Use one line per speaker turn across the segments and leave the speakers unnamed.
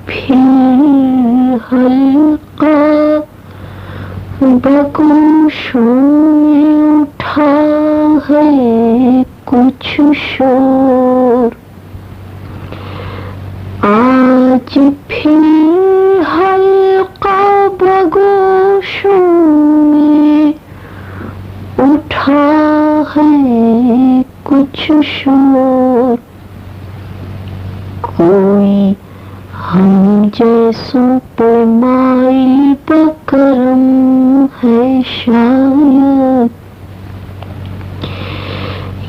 پھر حلقہ بگوشوں میں اٹھا ہے کچھ شور، آج پھر حلقہ بگوشوں میں اٹھا ہے کچھ شور، کوئی ہم جیسوں پہ مائل بکرم ہے شاید،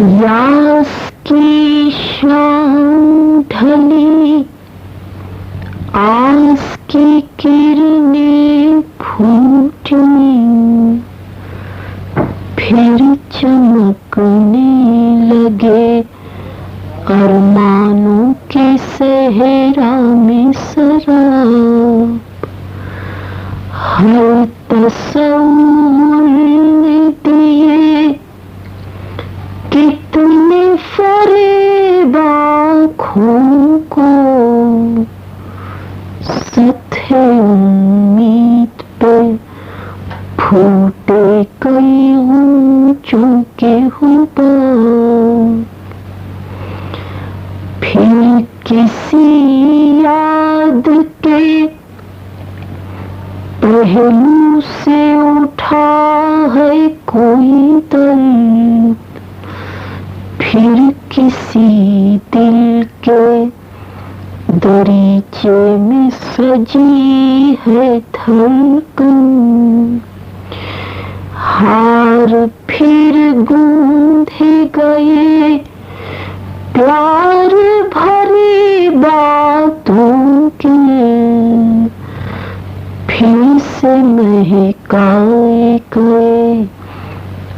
یاس کی شام ڈھلی آس کی کرنیں پھوٹی، پھر چمکنے لگے ارمانوں کے صحرا میں سراب، ہر تصور نے دیے کتنے فریب آنکھوں کو، سطح امید پہ پھوٹے کئی اونچوں کے حباب، پھر کسی یاد کے پہلو سے اٹھا ہے کوئی درد، پھر کسی دل کے دریچے میں سجی ہے دھڑکن، ہار پھر گوندھے گئے پیار بھری باتوں کے، پھر سے مہکائے گئے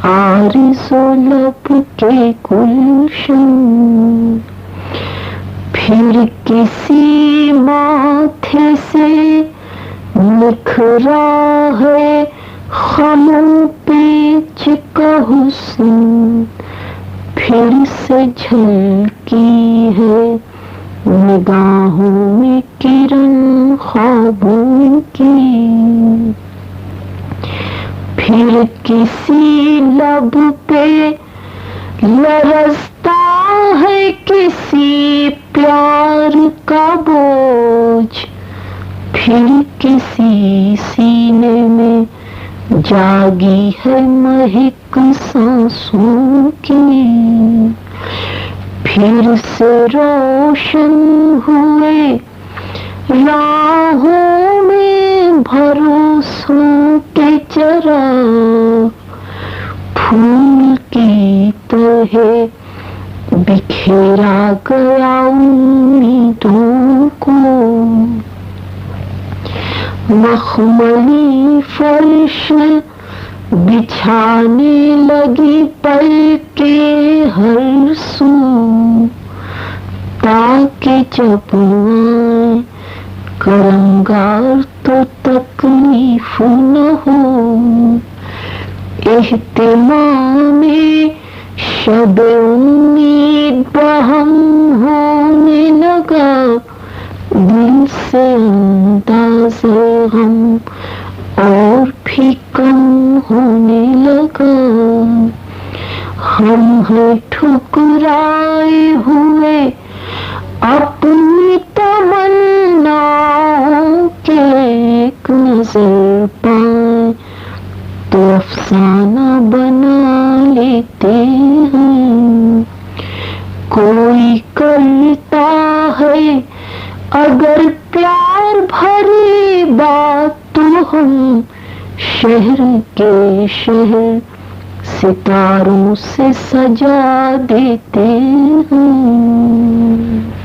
آرزو لب کے گلشن، پھر کسی ماتھے سے نکھرا ہے خموں پیچ کا حسن، پھر سے جھلکی ہے نگاہوں میں کرن خوابوں کی، پھر کسی لب پہ لرزتا ہے کسی پیار کا بوجھ، پھر کسی سینے میں جاگی ہے مہک سانسوں کی، پھر سے روشن ہوئے راہوں میں بھروسوں کے چراغ، پھول کی طرح بکھیرا گیا امیدوں کو، مخملی فرش بچھانے لگی پل کے ہر سو، تاکہ جب آئیں کرمگار تو تکلیف نہ ہو، اہتمام شب امید بہم ہونے لگا، دل سے انداز غم اور بھی کم ہونے لگا، ہم ہیں ٹھکرائے ہوئے اپنی تمناؤں کے، ایک نظر پائیں تو افسانہ بنا لیتے ہیں، کوئی کرتا ہے اگر پیار بھری بات تو ہم شہر کے شہر ستاروں سے سجا دیتے ہیں۔